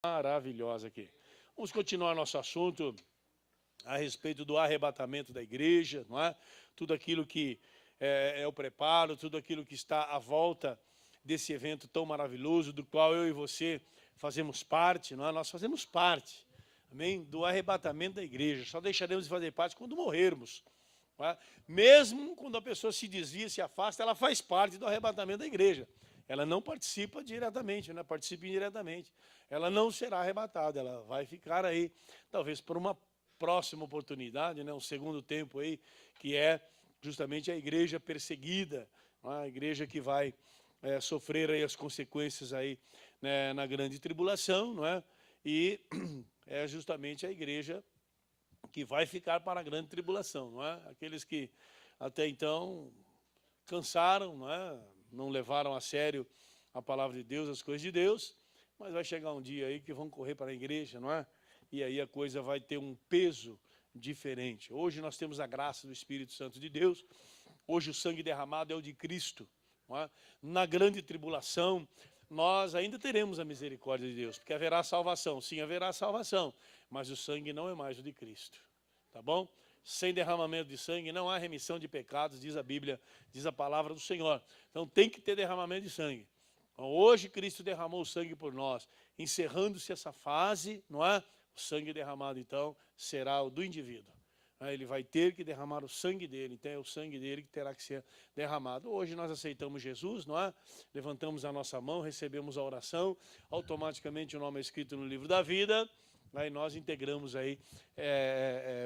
Maravilhosa aqui. Vamos continuar nosso assunto a respeito do arrebatamento da igreja, não é? Tudo aquilo que é o preparo, tudo aquilo que está à volta desse evento tão maravilhoso, do qual eu e você fazemos parte, não é? Nós fazemos parte, amém? Do arrebatamento da igreja. Só deixaremos de fazer parte quando morrermos. Não é? Mesmo quando a pessoa se desvia, se afasta, ela faz parte do arrebatamento da igreja. Ela não participa diretamente, né? Participa indiretamente. Ela não será arrebatada, ela vai ficar aí, talvez por uma próxima oportunidade, né? Um segundo tempo aí, que é justamente a igreja perseguida, a igreja que vai sofrer aí as consequências aí, né, na grande tribulação, não é? E é justamente a igreja que vai ficar para a grande tribulação, não é? Aqueles que até então cansaram, não é? Não levaram a sério a palavra de Deus, as coisas de Deus, mas vai chegar um dia aí que vão correr para a igreja, não é? E aí a coisa vai ter um peso diferente. Hoje nós temos a graça do Espírito Santo de Deus, hoje o sangue derramado é o de Cristo, não é? Na grande tribulação, nós ainda teremos a misericórdia de Deus, porque haverá salvação, sim, haverá salvação, mas o sangue não é mais o de Cristo, tá bom? Sem derramamento de sangue não há remissão de pecados, diz a Bíblia, diz a palavra do Senhor. Então tem que ter derramamento de sangue. Então, hoje Cristo derramou o sangue por nós, encerrando-se essa fase, não é? O sangue derramado então será o do indivíduo. Ele vai ter que derramar o sangue dele, então é o sangue dele que terá que ser derramado. Hoje nós aceitamos Jesus, não é? Levantamos a nossa mão, recebemos a oração, automaticamente o nome é escrito no livro da vida, aí nós integramos aí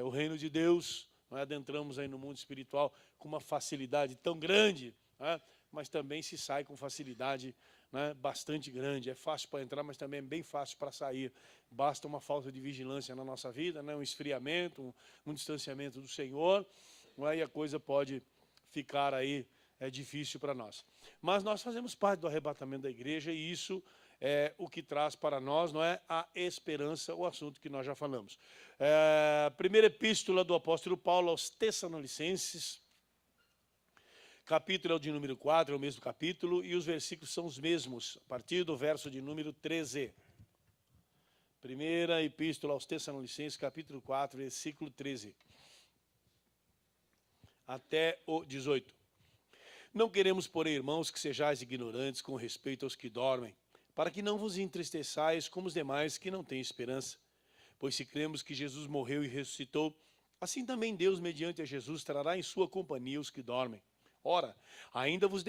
o reino de Deus, não é? Adentramos aí no mundo espiritual com uma facilidade tão grande, não é? Mas também se sai com facilidade, né, bastante grande. É fácil para entrar, mas também é bem fácil para sair. Basta uma falta de vigilância na nossa vida, né, um esfriamento, um distanciamento do Senhor, não é? E a coisa pode ficar aí difícil para nós. Mas nós fazemos parte do arrebatamento da igreja e isso é o que traz para nós, não é, a esperança, o assunto que nós já falamos. Primeira epístola do apóstolo Paulo aos Tessalonicenses, capítulo é o de número 4, é o mesmo capítulo, e os versículos são os mesmos, a partir do verso de número 13. Primeira epístola aos Tessalonicenses, capítulo 4, versículo 13. Até o 18. Não queremos, porém, irmãos, que sejais ignorantes com respeito aos que dormem, para que não vos entristeçais como os demais que não têm esperança. Pois se cremos que Jesus morreu e ressuscitou, assim também Deus, mediante a Jesus, trará em sua companhia os que dormem. Ora, ainda vos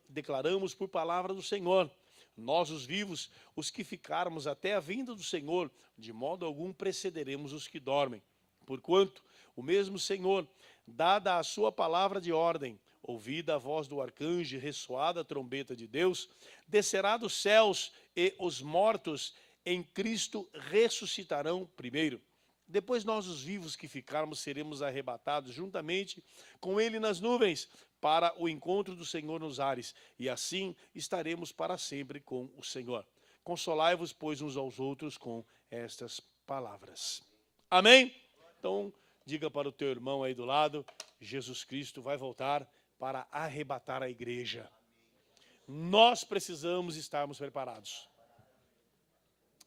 declaramos por palavra do Senhor, nós os vivos, os que ficarmos até a vinda do Senhor, de modo algum precederemos os que dormem. Porquanto, o mesmo Senhor, dada a sua palavra de ordem, ouvida a voz do arcanjo e ressoada a trombeta de Deus, descerá dos céus e os mortos em Cristo ressuscitarão primeiro. Depois nós, os vivos que ficarmos, seremos arrebatados juntamente com ele nas nuvens, para o encontro do Senhor nos ares, e assim estaremos para sempre com o Senhor. Consolai-vos, pois, uns aos outros com estas palavras. Amém? Então, diga para o teu irmão aí do lado, Jesus Cristo vai voltar para arrebatar a igreja. Nós precisamos estarmos preparados.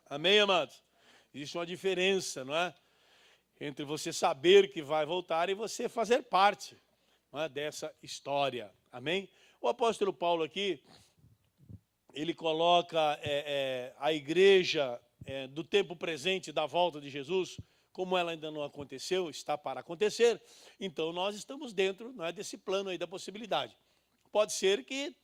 Amém, amados? Existe uma diferença, não é? Entre você saber que vai voltar e você fazer parte, não é, dessa história. Amém? O apóstolo Paulo aqui, ele coloca a igreja do tempo presente da volta de Jesus, como ela ainda não aconteceu, está para acontecer, então nós estamos dentro, não é, desse plano aí da possibilidade. Pode ser que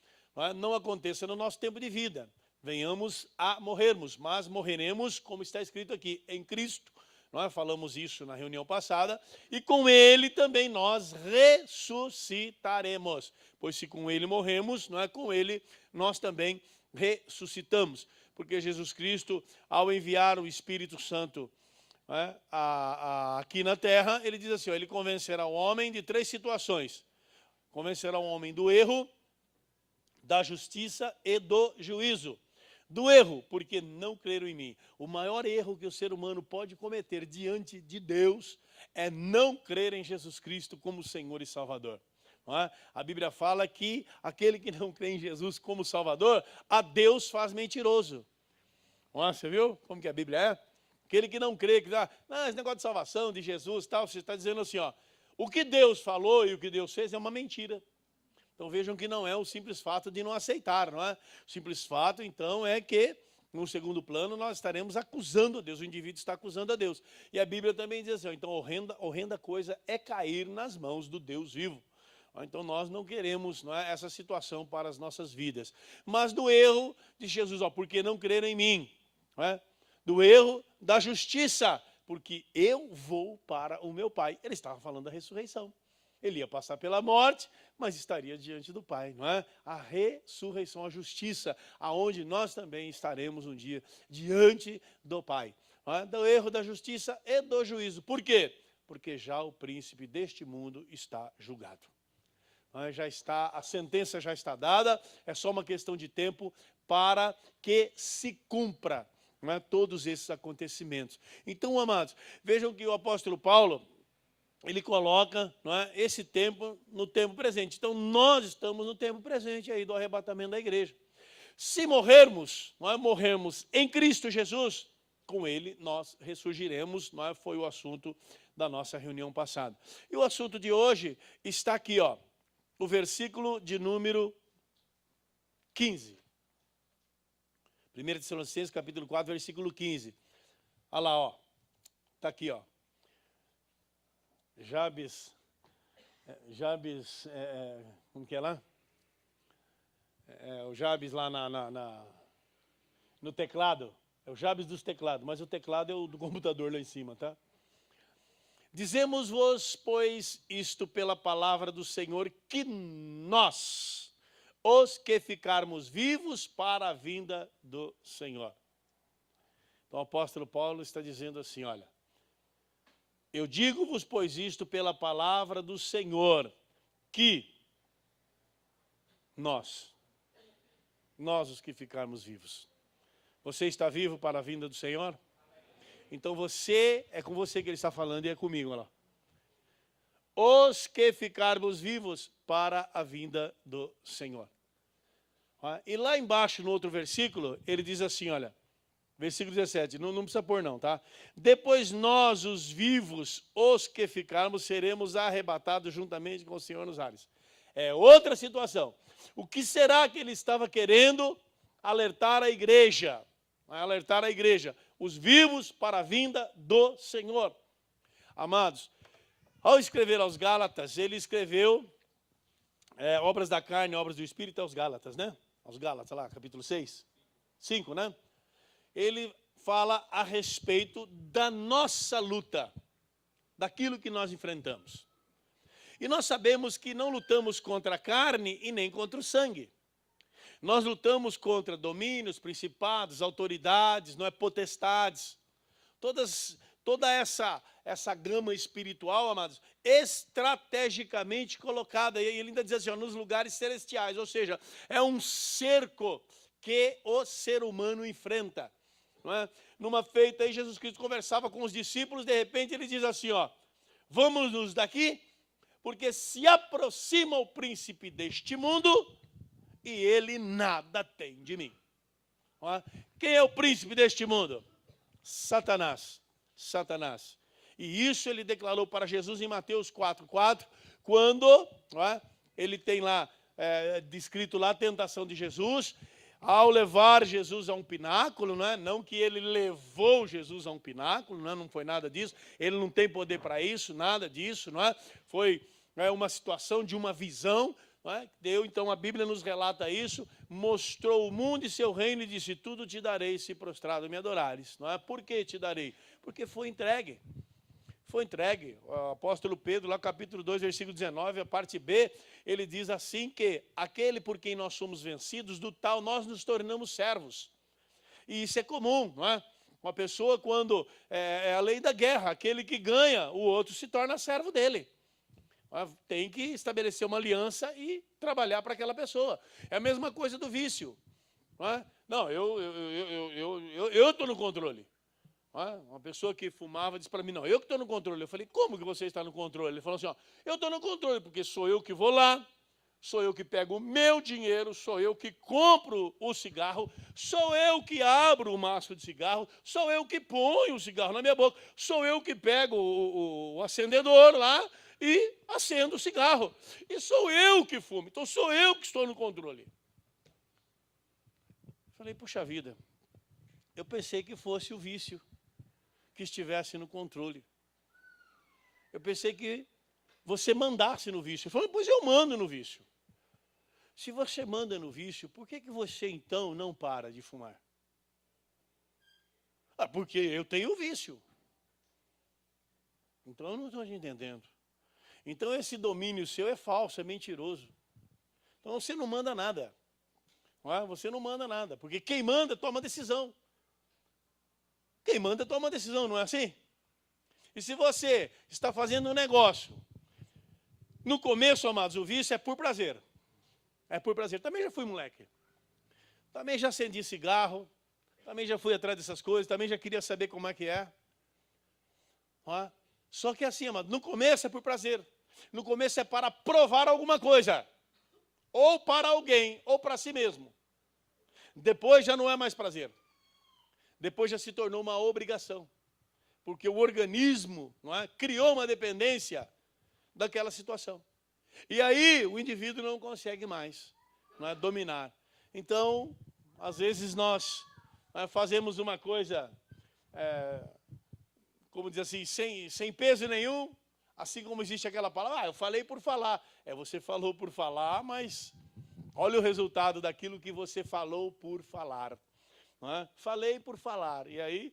não aconteça no nosso tempo de vida, venhamos a morrermos, mas morreremos, como está escrito aqui, em Cristo. Nós falamos isso na reunião passada, e com ele também nós ressuscitaremos, pois se com ele morremos, não é, com ele nós também ressuscitamos, porque Jesus Cristo, ao enviar o Espírito Santo aqui na terra, ele diz assim, ele convencerá o homem de 3 situações, convencerá o homem do erro, da justiça e do juízo. Do erro, porque não creram em mim. O maior erro que o ser humano pode cometer diante de Deus é não crer em Jesus Cristo como Senhor e Salvador. Não é? A Bíblia fala que aquele que não crê em Jesus como Salvador, a Deus faz mentiroso. Você viu como que a Bíblia é? Aquele que não crê, que dá, esse negócio de salvação, de Jesus e tal, você está dizendo assim, ó, o que Deus falou e o que Deus fez é uma mentira. Então vejam que não é o simples fato de não aceitar, não é? O simples fato, então, é que, no segundo plano, nós estaremos acusando a Deus, o indivíduo está acusando a Deus. E a Bíblia também diz assim, então, horrenda coisa é cair nas mãos do Deus vivo. Então nós não queremos, não é, essa situação para as nossas vidas. Mas do erro de Jesus, ó, porque não creram em mim, não é? Do erro da justiça, porque eu vou para o meu Pai. Ele estava falando da ressurreição. Ele ia passar pela morte, mas estaria diante do Pai, não é? A ressurreição, a justiça, aonde nós também estaremos um dia diante do Pai. Não é? Do erro da justiça e do juízo. Por quê? Porque já o príncipe deste mundo está julgado. Já está, a sentença já está dada, é só uma questão de tempo para que se cumpra, não é, todos esses acontecimentos. Então, amados, vejam que o apóstolo Paulo, ele coloca, não é, esse tempo no tempo presente. Então, nós estamos no tempo presente aí do arrebatamento da igreja. Se morrermos, não é, morrermos em Cristo Jesus, com ele nós ressurgiremos, não é, foi o assunto da nossa reunião passada. E o assunto de hoje está aqui, ó. O versículo de número 15. 1 Tessalonicenses, capítulo 4, versículo 15. Olha lá, ó. Está aqui, ó. Jabes, como que é lá? O Jabes lá no teclado. É o Jabes dos teclados, mas o teclado é o do computador lá em cima, tá? Dizemos-vos, pois, isto pela palavra do Senhor, que nós, os que ficarmos vivos para a vinda do Senhor. Então o apóstolo Paulo está dizendo assim, olha, eu digo-vos, pois, isto pela palavra do Senhor, que nós os que ficarmos vivos. Você está vivo para a vinda do Senhor? Então é com você que ele está falando e é comigo, olha lá. Os que ficarmos vivos para a vinda do Senhor. E lá embaixo, no outro versículo, ele diz assim, olha, versículo 17, não precisa pôr não, tá? Depois nós, os vivos, os que ficarmos, seremos arrebatados juntamente com o Senhor nos ares. É outra situação. O que será que ele estava querendo alertar a igreja? Alertar a igreja. Os vivos para a vinda do Senhor. Amados, ao escrever aos Gálatas, ele escreveu obras da carne, obras do Espírito aos Gálatas, né? Aos Gálatas, lá, capítulo 6, 5, né? Ele fala a respeito da nossa luta, daquilo que nós enfrentamos. E nós sabemos que não lutamos contra a carne e nem contra o sangue. Nós lutamos contra domínios, principados, autoridades, não é, potestades. Toda essa gama espiritual, amados, estrategicamente colocada. E ele ainda diz assim, ó, nos lugares celestiais. Ou seja, é um cerco que o ser humano enfrenta. Não é? Numa feita aí, Jesus Cristo conversava com os discípulos, de repente ele diz assim, ó, vamos-nos daqui, porque se aproxima o príncipe deste mundo e ele nada tem de mim. Quem é o príncipe deste mundo? Satanás. Satanás. E isso ele declarou para Jesus em Mateus 4:4, quando ele tem lá, descrito lá a tentação de Jesus, ao levar Jesus a um pináculo, não que ele levou Jesus a um pináculo, não foi nada disso, ele não tem poder para isso, nada disso, foi uma situação de uma visão, Deus, então a Bíblia nos relata isso, mostrou o mundo e seu reino e disse, tudo te darei se prostrado me adorares. Por que te darei? Porque foi entregue. Foi entregue. O apóstolo Pedro, lá capítulo 2, versículo 19, a parte B, ele diz assim que aquele por quem nós somos vencidos, do tal nós nos tornamos servos. E isso é comum, Uma pessoa quando é a lei da guerra, aquele que ganha, o outro se torna servo dele. Tem que estabelecer uma aliança e trabalhar para aquela pessoa. É a mesma coisa do vício. Não, eu estou no controle. Uma pessoa que fumava disse para mim, não, eu que estou no controle. Eu falei, como que você está no controle? Ele falou assim, eu estou no controle, porque sou eu que vou lá, sou eu que pego o meu dinheiro, sou eu que compro o cigarro, sou eu que abro o maço de cigarro, sou eu que ponho o cigarro na minha boca, sou eu que pego o acendedor lá e acendo o cigarro. E sou eu que fumo, então sou eu que estou no controle. Falei, puxa vida, eu pensei que fosse o vício que estivesse no controle. Eu pensei que você mandasse no vício. Eu falei, pois eu mando no vício. Se você manda no vício, por que você então não para de fumar? Ah, porque eu tenho vício. Então eu não estou entendendo. Então esse domínio seu é falso, é mentiroso. Então você não manda nada. Não é? Você não manda nada, porque quem manda toma decisão. Quem manda toma decisão, não é assim? E se você está fazendo um negócio, no começo, amados, o vício é por prazer. É por prazer. Também já fui moleque. Também já acendi cigarro. Também já fui atrás dessas coisas. Também já queria saber como é que é. Só que assim, amado, no começo é por prazer. No começo é para provar alguma coisa. Ou para alguém, ou para si mesmo. Depois já não é mais prazer. Depois já se tornou uma obrigação. Porque o organismo, não é, criou uma dependência daquela situação. E aí o indivíduo não consegue mais, não é, dominar. Então, às vezes nós fazemos uma coisa, como diz assim, sem peso nenhum, assim como existe aquela palavra, eu falei por falar. Você falou por falar, mas olha o resultado daquilo que você falou por falar. Não é? Falei por falar, e aí,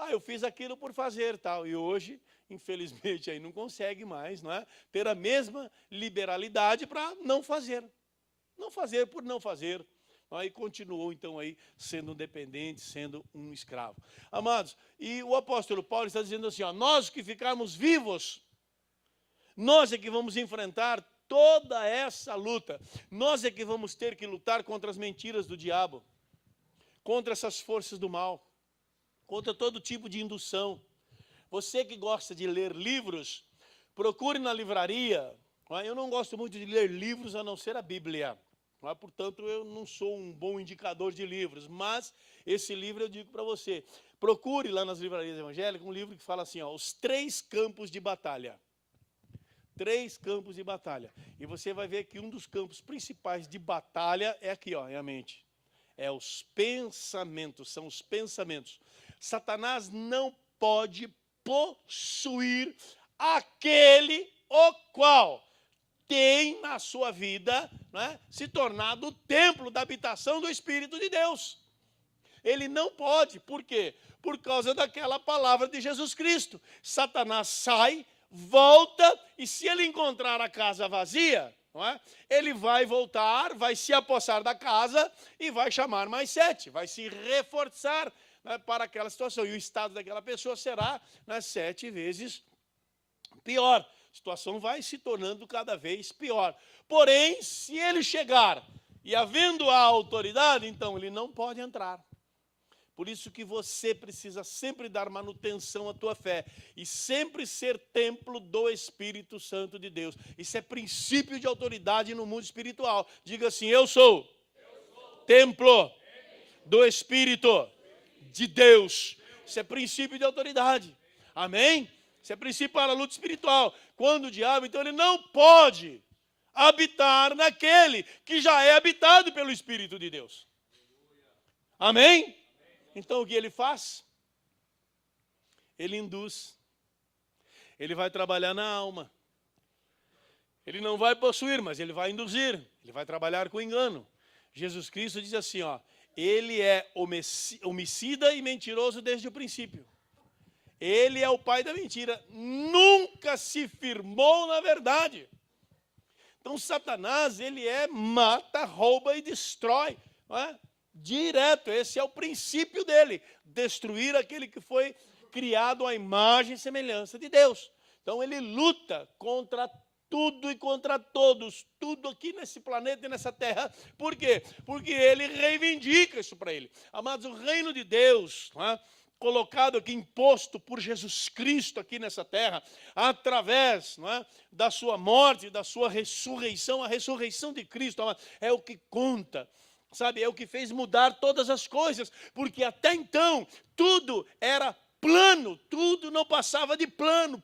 eu fiz aquilo por fazer, tal, e hoje, infelizmente, aí não consegue mais, não é? Ter a mesma liberalidade para não fazer por não fazer, e continuou então aí sendo um dependente, sendo um escravo. Amados, e o apóstolo Paulo está dizendo assim, nós que ficarmos vivos, nós é que vamos enfrentar toda essa luta, nós é que vamos ter que lutar contra as mentiras do diabo, contra essas forças do mal, contra todo tipo de indução. Você que gosta de ler livros, procure na livraria. Eu não gosto muito de ler livros a não ser a Bíblia. Portanto, eu não sou um bom indicador de livros, mas esse livro eu digo para você. Procure lá nas livrarias evangélicas um livro que fala assim, os 3 campos de batalha. 3 campos de batalha. E você vai ver que um dos campos principais de batalha é aqui, é a mente. É os pensamentos, são os pensamentos. Satanás não pode possuir aquele o qual tem na sua vida, se tornado o templo da habitação do Espírito de Deus. Ele não pode, por quê? Por causa daquela palavra de Jesus Cristo. Satanás sai, volta, e se ele encontrar a casa vazia, ele vai voltar, vai se apossar da casa e vai chamar mais 7, vai se reforçar para aquela situação. E o estado daquela pessoa será 7 vezes pior. A situação vai se tornando cada vez pior. Porém, se ele chegar e havendo a autoridade, então ele não pode entrar. Por isso que você precisa sempre dar manutenção à tua fé e sempre ser templo do Espírito Santo de Deus. Isso é princípio de autoridade no mundo espiritual. Diga assim, eu sou templo do Espírito de Deus. Isso é princípio de autoridade. Amém? Isso é princípio para a luta espiritual. Quando o diabo, então, ele não pode habitar naquele que já é habitado pelo Espírito de Deus. Amém? Então o que ele faz? Ele induz. Ele vai trabalhar na alma. Ele não vai possuir, mas ele vai induzir. Ele vai trabalhar com engano. Jesus Cristo diz assim, ele é homicida e mentiroso desde o princípio. Ele é o pai da mentira. Nunca se firmou na verdade. Então Satanás, ele mata, rouba e destrói. Direto, esse é o princípio dele, destruir aquele que foi criado à imagem e semelhança de Deus. Então ele luta contra tudo e contra todos, tudo aqui nesse planeta e nessa terra. Por quê? Porque ele reivindica isso para ele. Amados, o reino de Deus colocado aqui, imposto por Jesus Cristo aqui nessa terra, através, não é, da sua morte, da sua ressurreição. A ressurreição de Cristo é o que conta, sabe? É o que fez mudar todas as coisas, porque até então tudo era plano, tudo não passava de plano,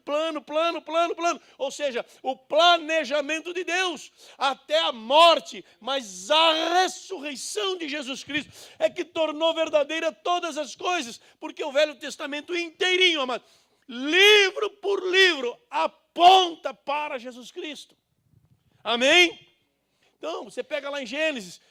ou seja, o planejamento de Deus até a morte, mas a ressurreição de Jesus Cristo é que tornou verdadeira todas as coisas, porque o Velho Testamento inteirinho, amado, livro por livro, aponta para Jesus Cristo. Amém? Então, você pega lá em Gênesis,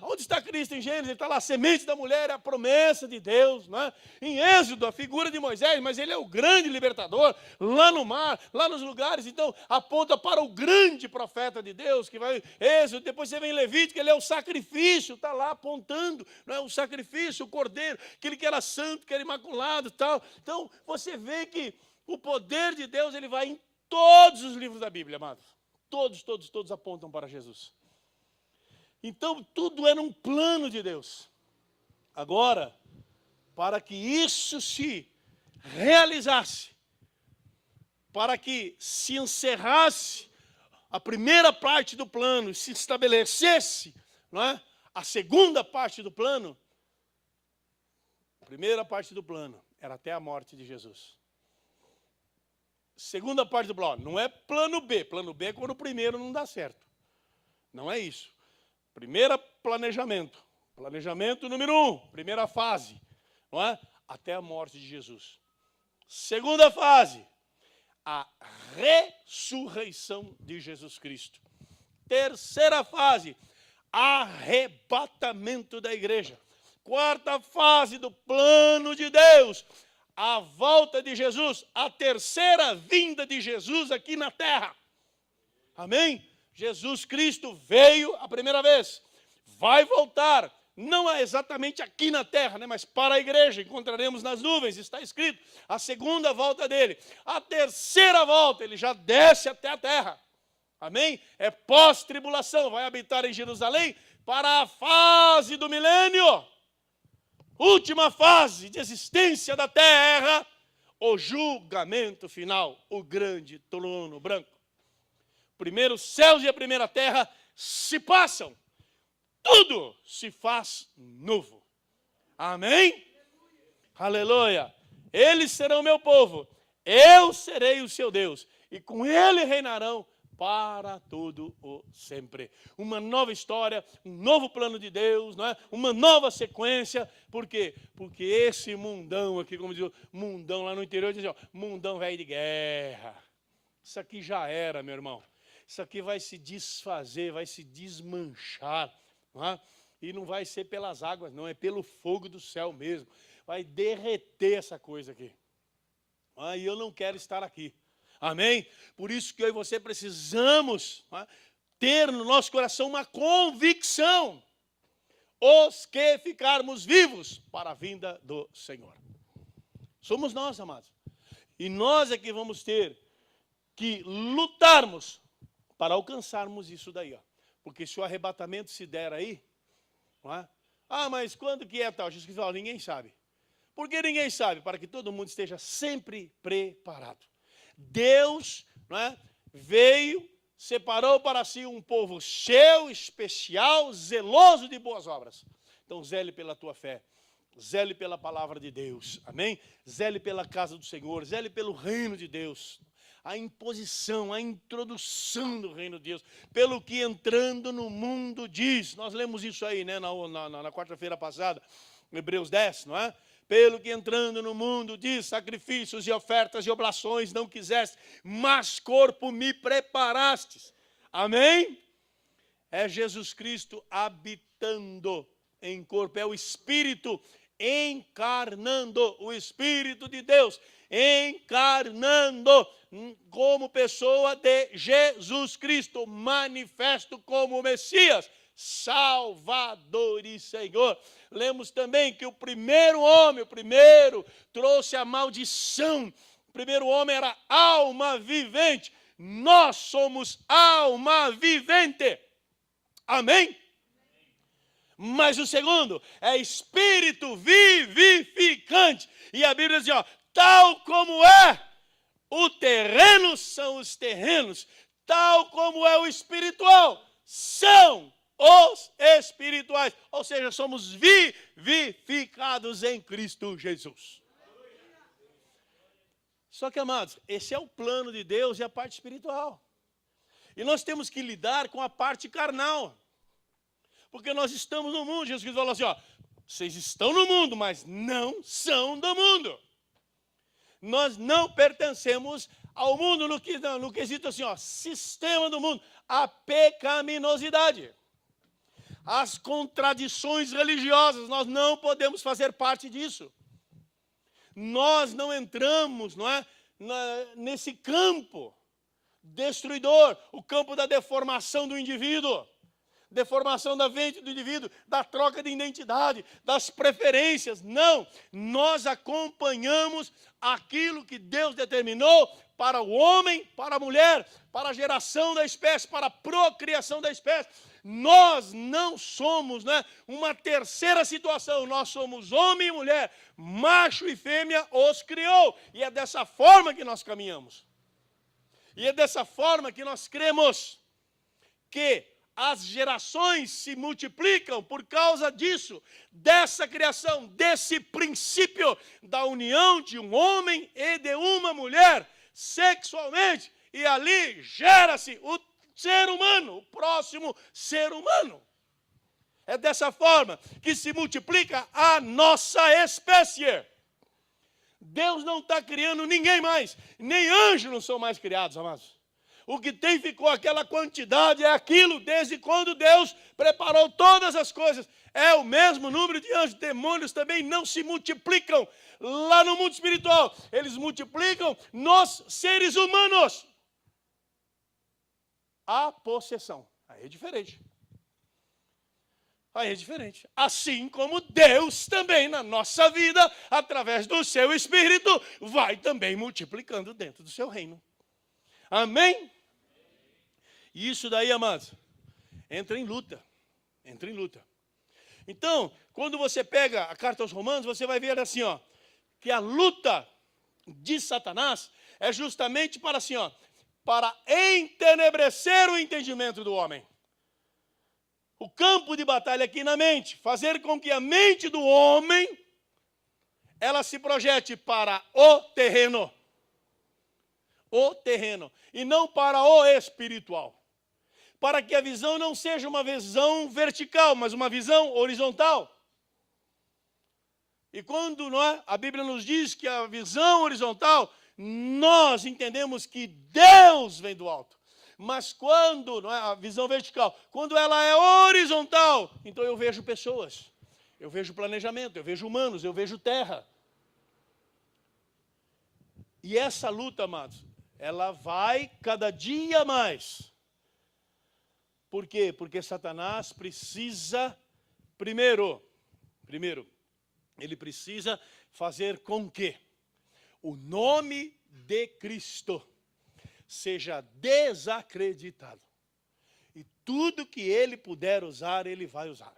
onde está Cristo em Gênesis? Ele está lá, a semente da mulher é a promessa de Deus. Não é? Em Êxodo, a figura de Moisés, mas ele é o grande libertador, lá no mar, lá nos lugares. Então, aponta para o grande profeta de Deus, que vai Êxodo. Depois você vem em Levítico, ele é o sacrifício, está lá apontando, não é? O sacrifício, o cordeiro, aquele que era santo, que era imaculado, tal. Então, você vê que o poder de Deus, ele vai em todos os livros da Bíblia, amados. Todos apontam para Jesus. Então, tudo era um plano de Deus. Agora, para que isso se realizasse, para que se encerrasse a primeira parte do plano, se estabelecesse, não é, a segunda parte do plano, a primeira parte do plano era até a morte de Jesus. Segunda parte do plano, não é plano B. Plano B é quando o primeiro não dá certo. Não é isso. Primeiro planejamento. Planejamento número 1, primeira fase, não é? Até a morte de Jesus. Segunda fase, a ressurreição de Jesus Cristo. Terceira fase, arrebatamento da igreja. Quarta fase do plano de Deus, a volta de Jesus, a terceira vinda de Jesus aqui na terra. Amém? Jesus Cristo veio a primeira vez, vai voltar, não é exatamente aqui na terra, né, mas para a igreja, encontraremos nas nuvens, está escrito, a segunda volta dele. A terceira volta, ele já desce até a terra, amém? É pós-tribulação, vai habitar em Jerusalém para a fase do milênio, última fase de existência da terra, o julgamento final, o grande trono branco. Primeiro os céus e a primeira terra se passam, tudo se faz novo. Amém? Aleluia. Eles serão meu povo, eu serei o seu Deus, e com ele reinarão para todo o sempre. Uma nova história, um novo plano de Deus, não é? Uma nova sequência. Por quê? Porque esse mundão aqui, como diz o mundão lá no interior, diz, ó, mundão velho de guerra. Isso aqui já era, meu irmão. Isso aqui vai se desfazer, vai se desmanchar, não é? E não vai ser pelas águas, não, é pelo fogo do céu mesmo. Vai derreter essa coisa aqui. E eu não quero estar aqui. Amém? Por isso que eu e você precisamos, não é, ter no nosso coração uma convicção. Os que ficarmos vivos para a vinda do Senhor. Somos nós, amados. E nós é que vamos ter que lutarmos para alcançarmos isso daí, ó. Porque se o arrebatamento se der aí, não é? Mas quando que é tal? Jesus falou, ninguém sabe. Por que ninguém sabe? Para que todo mundo esteja sempre preparado. Deus, não é, veio, separou para si um povo seu, especial, zeloso de boas obras. Então zele pela tua fé, zele pela palavra de Deus, amém? Zele pela casa do Senhor, zele pelo reino de Deus. A imposição, a introdução do reino de Deus, pelo que entrando no mundo diz. Nós lemos isso aí, né, na quarta-feira passada, Hebreus 10, não é? Pelo que entrando no mundo diz, sacrifícios e ofertas e oblações não quiseste, mas corpo me preparastes. Amém? É Jesus Cristo habitando em corpo, é o Espírito encarnando, o Espírito de Deus encarnando como pessoa de Jesus Cristo, manifesto como Messias, Salvador e Senhor. Lemos também que o primeiro homem, trouxe a maldição. O primeiro homem era alma vivente. Nós somos alma vivente. Amém? Mas o segundo é espírito vivificante. E a Bíblia diz, ó, tal como é o terreno são os terrenos, tal como é o espiritual são os espirituais. Ou seja, somos vivificados em Cristo Jesus. Só que, amados, esse é o plano de Deus e a parte espiritual. E nós temos que lidar com a parte carnal. Porque nós estamos no mundo. Jesus falou assim, ó, vocês estão no mundo, mas não são do mundo. Nós não pertencemos ao mundo no quesito assim, ó, sistema do mundo. A pecaminosidade. As contradições religiosas, nós não podemos fazer parte disso. Nós não entramos, não é, nesse campo destruidor, o campo da deformação do indivíduo, deformação da mente do indivíduo, da troca de identidade, das preferências. Não, nós acompanhamos aquilo que Deus determinou para o homem, para a mulher, para a geração da espécie, para a procriação da espécie. Nós não somos, né, uma terceira situação, nós somos homem e mulher, macho e fêmea os criou, e é dessa forma que nós caminhamos. E é dessa forma que nós cremos que as gerações se multiplicam por causa disso, dessa criação, desse princípio da união de um homem e de uma mulher sexualmente, e ali gera-se o ser humano, o próximo ser humano. É dessa forma que se multiplica a nossa espécie. Deus não está criando ninguém mais, nem anjos não são mais criados, amados. O que tem ficou aquela quantidade é aquilo, desde quando Deus preparou todas as coisas. É o mesmo número de anjos, demônios também não se multiplicam lá no mundo espiritual. Eles multiplicam nos seres humanos. A possessão. Aí é diferente. Aí é diferente. Assim como Deus também na nossa vida, através do seu Espírito, vai também multiplicando dentro do seu reino. Amém? E isso daí, amados, entra em luta. Entra em luta. Então, quando você pega a carta aos Romanos, você vai ver assim, ó, que a luta de Satanás é justamente para assim, ó, para entenebrecer o entendimento do homem. O campo de batalha aqui na mente, fazer com que a mente do homem, ela se projete para o terreno, e não para o espiritual. Para que a visão não seja uma visão vertical, mas uma visão horizontal. E quando a Bíblia nos diz que a visão horizontal, nós entendemos que Deus vem do alto. Mas quando, a visão vertical, quando ela é horizontal, então eu vejo pessoas, eu vejo planejamento, eu vejo humanos, eu vejo terra. E essa luta, amados, ela vai cada dia mais. Por quê? Porque Satanás precisa, primeiro, ele precisa fazer com que o nome de Cristo seja desacreditado. E tudo que ele puder usar, ele vai usar.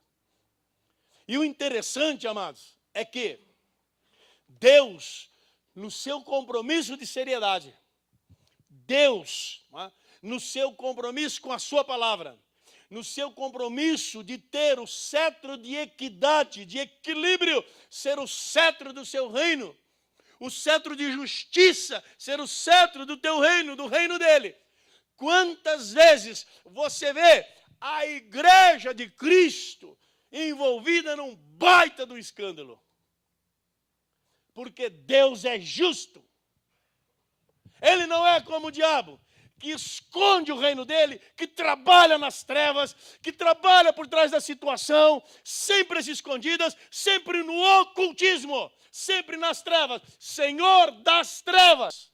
E o interessante, amados, é que Deus, no seu compromisso de seriedade, Deus, no seu compromisso com a sua palavra, no seu compromisso de ter o cetro de equidade, de equilíbrio, ser o cetro do seu reino, o cetro de justiça, ser o cetro do teu reino, do reino dele. Quantas vezes você vê a igreja de Cristo envolvida num baita do escândalo? Porque Deus é justo. Ele não é como o diabo, que esconde o reino dele, que trabalha nas trevas, que trabalha por trás da situação, sempre escondidas, sempre no ocultismo, sempre nas trevas. Senhor das trevas.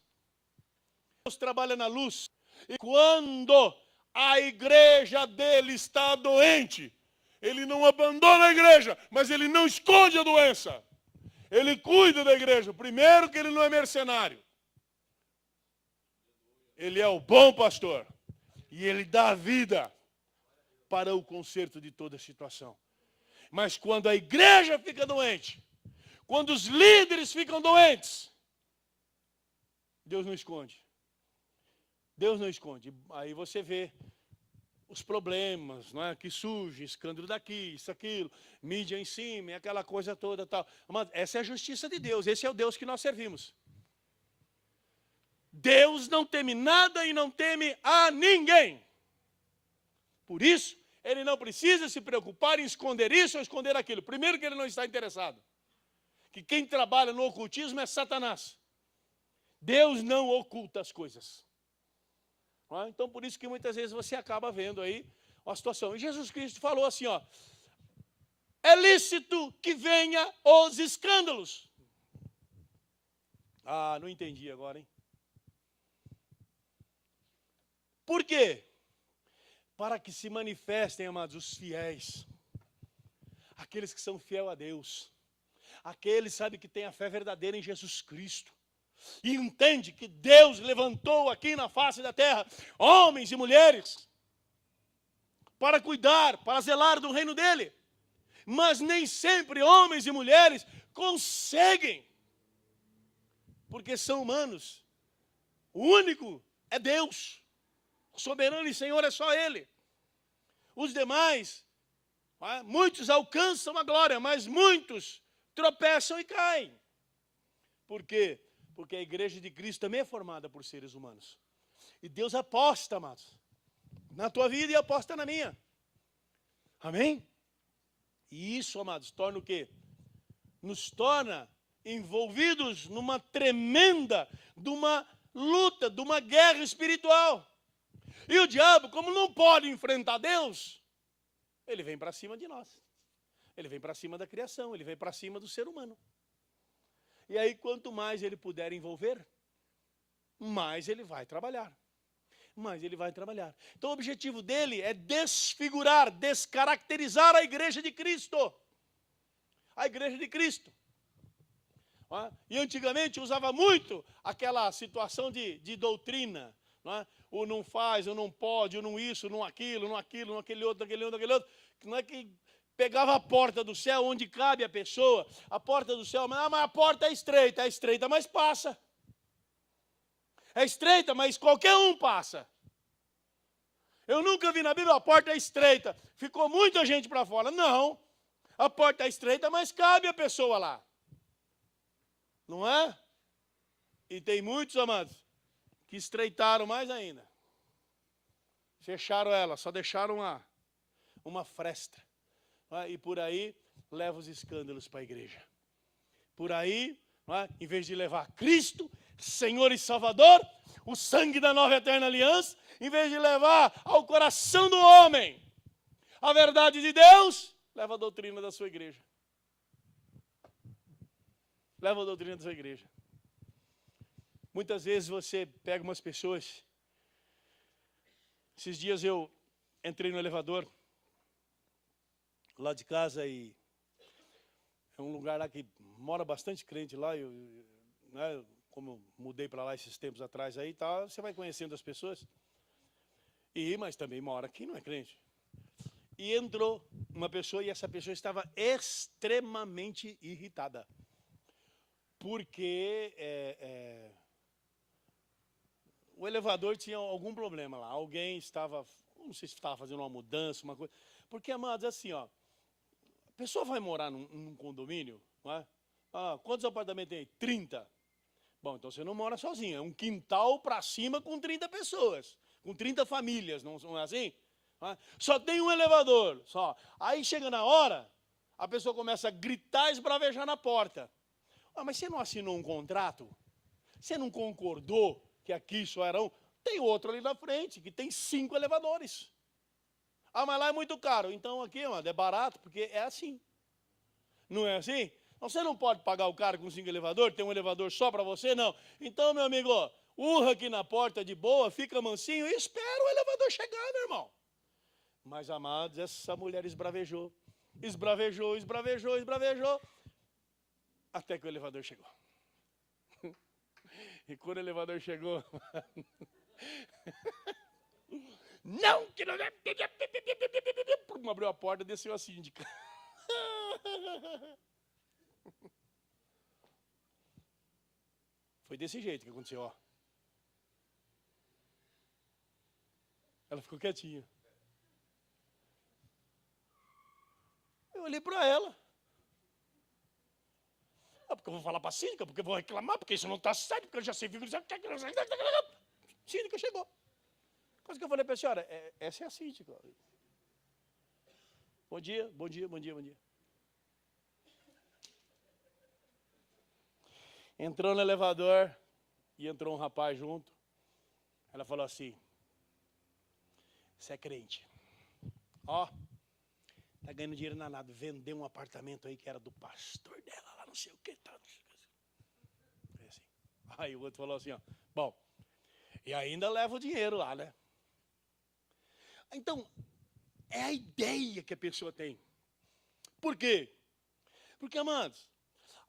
Deus trabalha na luz. E quando a igreja dele está doente, ele não abandona a igreja, mas ele não esconde a doença. Ele cuida da igreja. Primeiro que ele não é mercenário. Ele é o bom pastor. E ele dá a vida para o conserto de toda a situação. Mas quando a igreja fica doente, quando os líderes ficam doentes, Deus não esconde. Deus não esconde. Aí você vê os problemas, não é? Que surge, escândalo daqui, isso, aquilo, mídia em cima, aquela coisa toda, tal. Mas essa é a justiça de Deus, esse é o Deus que nós servimos. Deus não teme nada e não teme a ninguém. Por isso, ele não precisa se preocupar em esconder isso ou esconder aquilo. Primeiro que ele não está interessado. Que quem trabalha no ocultismo é Satanás. Deus não oculta as coisas. Então, por isso que muitas vezes você acaba vendo aí uma situação. E Jesus Cristo falou assim, ó, é lícito que venha os escândalos. Ah, não entendi agora, hein? Por quê? Para que se manifestem, amados, os fiéis. Aqueles que são fiéis a Deus. Aqueles, sabe, que têm a fé verdadeira em Jesus Cristo. E entende que Deus levantou aqui na face da terra homens e mulheres para cuidar, para zelar do reino dele. Mas nem sempre homens e mulheres conseguem, porque são humanos. O único é Deus. O soberano e Senhor é só Ele. Os demais, muitos alcançam a glória, mas muitos tropeçam e caem. Por quê? Porque a igreja de Cristo também é formada por seres humanos. E Deus aposta, amados, na tua vida e aposta na minha. Amém? E isso, amados, torna o quê? Nos torna envolvidos numa tremenda, de uma luta, de uma guerra espiritual. E o diabo, como não pode enfrentar Deus, ele vem para cima de nós. Ele vem para cima da criação, ele vem para cima do ser humano. E aí, quanto mais ele puder envolver, mais ele vai trabalhar. Mais ele vai trabalhar. Então, o objetivo dele é desfigurar, descaracterizar a igreja de Cristo. A igreja de Cristo. E antigamente usava muito aquela situação de doutrina. Ou não faz, ou não pode, ou não isso, não aquilo, não aquilo, não aquele outro, aquele outro, aquele outro. Não é que pegava a porta do céu onde cabe a pessoa, a porta do céu, mas a porta é estreita, mas passa. É estreita, mas qualquer um passa. Eu nunca vi na Bíblia a porta é estreita, ficou muita gente para fora. Não, a porta é estreita, mas cabe a pessoa lá. Não é? E tem muitos, amados, que estreitaram mais ainda. Fecharam ela, só deixaram uma fresta. E por aí leva os escândalos para a igreja. Por aí, em vez de levar Cristo, Senhor e Salvador, o sangue da nova eterna aliança, em vez de levar ao coração do homem a verdade de Deus, leva a doutrina da sua igreja. Leva a doutrina da sua igreja. Muitas vezes você pega umas pessoas. Esses dias eu entrei no elevador lá de casa e é um lugar lá que mora bastante crente lá. Como eu mudei para lá esses tempos atrás aí, tá, você vai conhecendo as pessoas. Mas também mora aqui, não é crente. E entrou uma pessoa e essa pessoa estava extremamente irritada. Porque o elevador tinha algum problema lá. Alguém estava, não sei se estava fazendo uma mudança, uma coisa. Porque, amados, assim, ó, a pessoa vai morar num condomínio, não é? Quantos apartamentos tem aí? 30. Bom, então você não mora sozinho. É um quintal para cima com 30 pessoas. Com 30 famílias, não é assim? Não é? Só tem um elevador, só. Aí chega na hora, a pessoa começa a gritar e esbravejar na porta. Mas você não assinou um contrato? Você não concordou que aqui só era um? Tem outro ali na frente, que tem 5 elevadores. Mas lá é muito caro. Então aqui, mano, é barato, porque é assim. Não é assim? Então, você não pode pagar o cara com 5 elevadores, tem um elevador só para você? Não. Então, meu amigo, urra aqui na porta de boa, fica mansinho e espera o elevador chegar, meu irmão. Mas, amados, essa mulher esbravejou. Esbravejou, esbravejou, esbravejou. Até que o elevador chegou. E quando o elevador chegou... Não, que não... Abriu a porta, desceu a síndica. Foi desse jeito que aconteceu, ó. Ela ficou quietinha. Eu olhei para ela. Porque eu vou falar para a síndica, porque eu vou reclamar, porque isso não está certo, porque eu já sei. Síndica chegou. Coisa que eu falei para a senhora, essa é a síndica. Bom dia, bom dia, bom dia, bom dia. Entrou no elevador e entrou um rapaz junto. Ela falou assim, você é crente. Ó, tá ganhando dinheiro danado. Vendeu um apartamento aí que era do pastor dela, lá não sei o que. Tá. Assim. Aí o outro falou assim, ó, bom, e ainda leva o dinheiro lá, né? Então, é a ideia que a pessoa tem. Por quê? Porque, amados,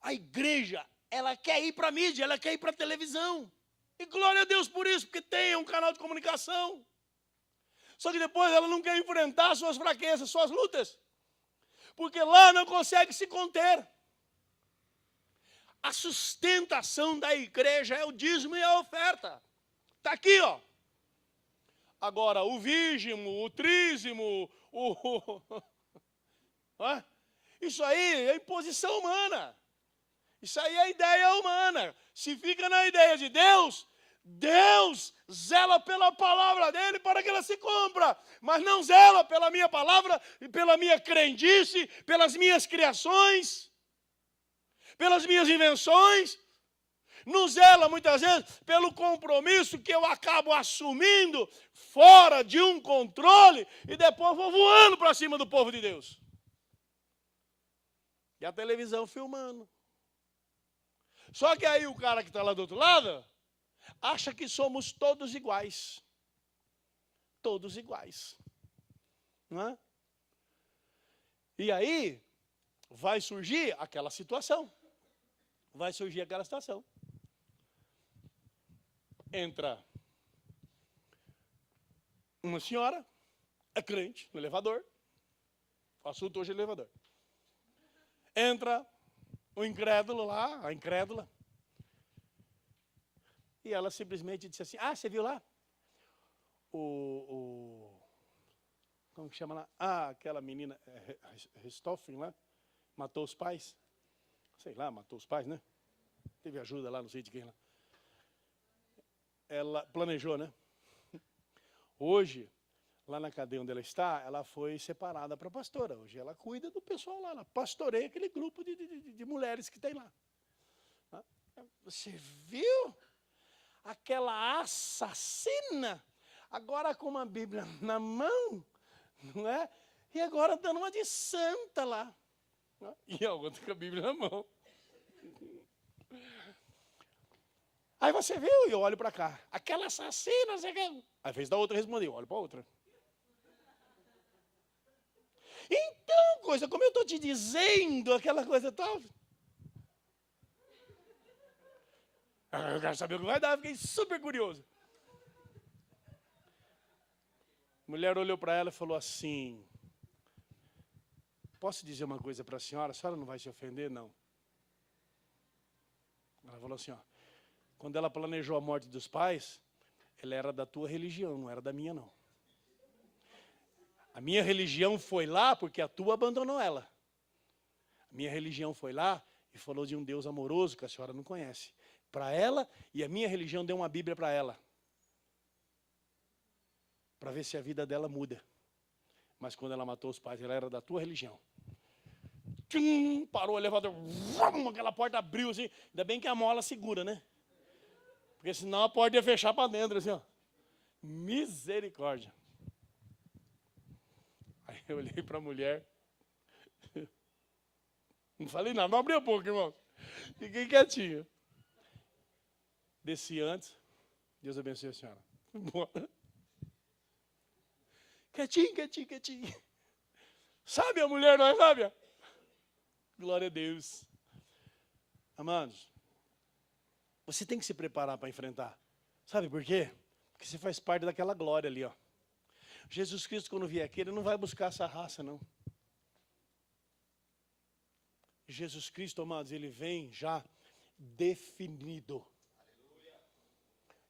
a igreja, ela quer ir para a mídia, ela quer ir para a televisão. E glória a Deus por isso, porque tem um canal de comunicação. Só que depois ela não quer enfrentar suas fraquezas, suas lutas. Porque lá não consegue se conter. A sustentação da igreja é o dízimo e a oferta. Está aqui, ó. Agora, o vígimo, o trízimo, isso aí é imposição humana. Isso aí é ideia humana. Se fica na ideia de Deus, Deus zela pela palavra dele para que ela se cumpra, mas não zela pela minha palavra, pela minha crendice, pelas minhas criações, pelas minhas invenções. Não zela muitas vezes pelo compromisso que eu acabo assumindo fora de um controle e depois vou voando para cima do povo de Deus. E a televisão filmando. Só que aí o cara que está lá do outro lado acha que somos todos iguais. Todos iguais. Não é? E aí vai surgir aquela situação. Vai surgir aquela situação. Entra uma senhora, é crente, no elevador. O assunto hoje é elevador. Entra o incrédulo lá, a incrédula. E ela simplesmente disse assim, você viu lá? Como que chama lá? Aquela menina, Richthofen lá, matou os pais. Sei lá, matou os pais, né? Teve ajuda lá, não sei de quem lá. Ela planejou, né? Hoje, lá na cadeia onde ela está, ela foi separada para pastora. Hoje ela cuida do pessoal lá, ela pastoreia aquele grupo de mulheres que tem lá. Você viu? Aquela assassina, agora com uma Bíblia na mão, não é? E agora dando uma de santa lá. E a outra com a Bíblia na mão. Aí você viu, e eu olho para cá. Aquela assassina, você quer? Aí fez da outra respondeu, olho para a outra. Então, coisa, como eu estou te dizendo, aquela coisa tal. Eu quero saber o que vai dar, fiquei super curioso. A mulher olhou para ela e falou assim, posso dizer uma coisa para a senhora não vai se ofender? Não. Ela falou assim, quando ela planejou a morte dos pais, ela era da tua religião, não era da minha não. A minha religião foi lá porque a tua abandonou ela. A minha religião foi lá e falou de um Deus amoroso que a senhora não conhece. Para ela, e a minha religião deu uma Bíblia para ela. Para ver se a vida dela muda. Mas quando ela matou os pais, ela era da tua religião. Tchum, parou o elevador, aquela porta abriu assim. Ainda bem que a mola segura, né? Porque senão a porta ia fechar para dentro, assim, ó. Misericórdia. Aí eu olhei para a mulher. Não falei nada, não abri a boca, irmão. Fiquei quietinho. Desci antes. Deus abençoe a senhora. Bora. Quietinho, quietinho, quietinho. Sabe a mulher, não é sábia? Glória a Deus. Amados, você tem que se preparar para enfrentar. Sabe por quê? Porque você faz parte daquela glória ali, ó. Jesus Cristo, quando vier aqui, ele não vai buscar essa raça, não. Jesus Cristo, amados, ele vem já definido.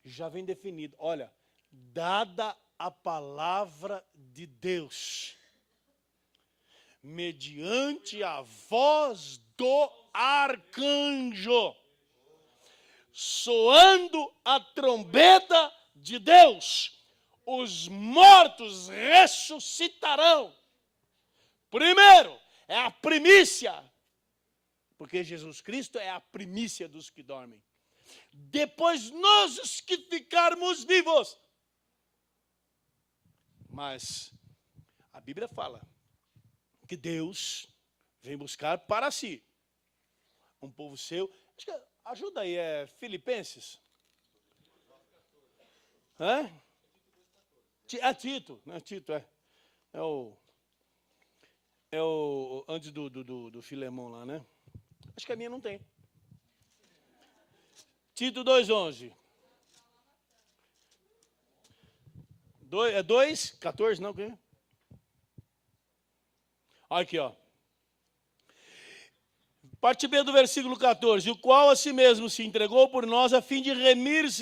Já vem definido. Olha, dada a palavra de Deus, mediante a voz do arcanjo, soando a trombeta de Deus, os mortos ressuscitarão. Primeiro, é a primícia, porque Jesus Cristo é a primícia dos que dormem. Depois nós os que ficarmos vivos. Mas a Bíblia fala que Deus vem buscar para si um povo seu. Acho que, ajuda aí, Filipenses? Hã? É Tito, não é Tito, é o antes do Filemão lá, né? Acho que a minha não tem. Tito 2:11. 2:14, não? Aqui, ó. Parte B do versículo 14. O qual a si mesmo se entregou por nós a fim de remir-nos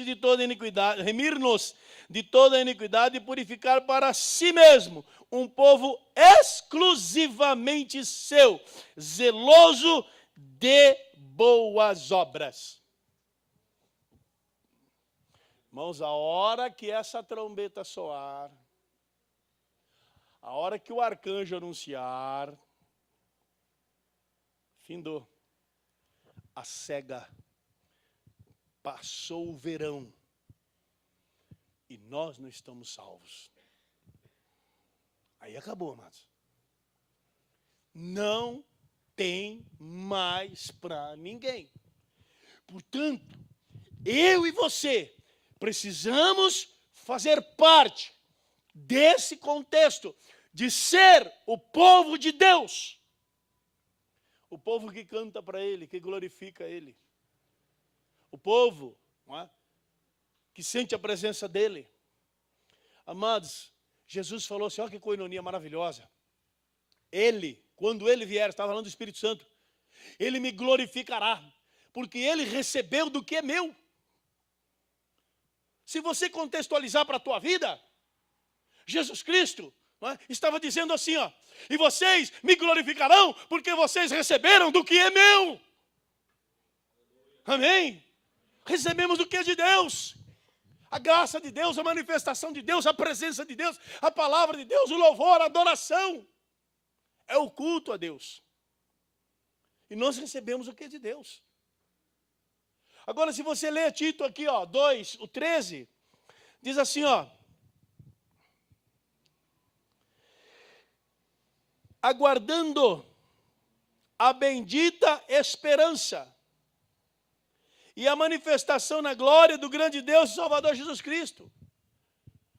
de toda iniquidade e purificar para si mesmo um povo exclusivamente seu, zeloso de boas obras. Irmãos, a hora que essa trombeta soar, a hora que o arcanjo anunciar, findou. A cega passou o verão e nós não estamos salvos. Aí acabou, amados. Não tem mais para ninguém. Portanto, eu e você precisamos fazer parte desse contexto de ser o povo de Deus. O povo que canta para Ele, que glorifica Ele. O povo, não é, que sente a presença dEle. Amados, Jesus falou assim, olha que coinonia maravilhosa. Ele, quando Ele vier, estava falando do Espírito Santo, Ele me glorificará, porque Ele recebeu do que é meu. Se você contextualizar para a tua vida, Jesus Cristo, não é, estava dizendo assim, ó, e vocês me glorificarão, porque vocês receberam do que é meu. Amém? Recebemos do que é de Deus. A graça de Deus, a manifestação de Deus, a presença de Deus, a palavra de Deus, o louvor, a adoração. É o culto a Deus. E nós recebemos o que é de Deus. Agora, se você ler Tito aqui, ó, 2, o 13, diz assim, ó. Aguardando a bendita esperança e a manifestação na glória do grande Deus e Salvador Jesus Cristo.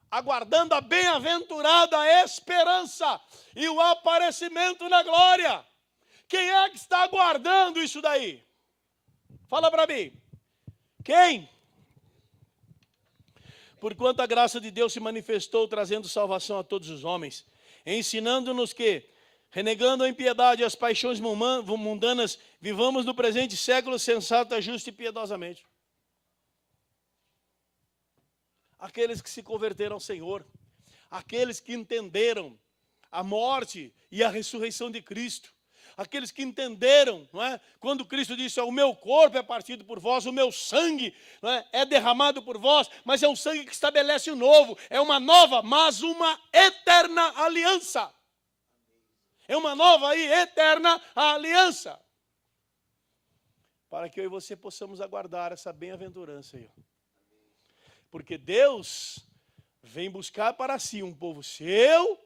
Aguardando a bem-aventurada esperança e o aparecimento na glória. Quem é que está aguardando isso daí? Fala para mim. Quem? Porquanto a graça de Deus se manifestou trazendo salvação a todos os homens, ensinando-nos que, renegando a impiedade e as paixões mundanas, vivamos no presente século sensata, justa e piedosamente. Aqueles que se converteram ao Senhor, aqueles que entenderam a morte e a ressurreição de Cristo, aqueles que entenderam, não é? Quando Cristo disse, o meu corpo é partido por vós, o meu sangue, não é derramado por vós, mas é um sangue que estabelece o novo, é uma nova, mas uma eterna aliança. É uma nova e eterna aliança. Para que eu e você possamos aguardar essa bem-aventurança aí. Porque Deus vem buscar para si um povo seu,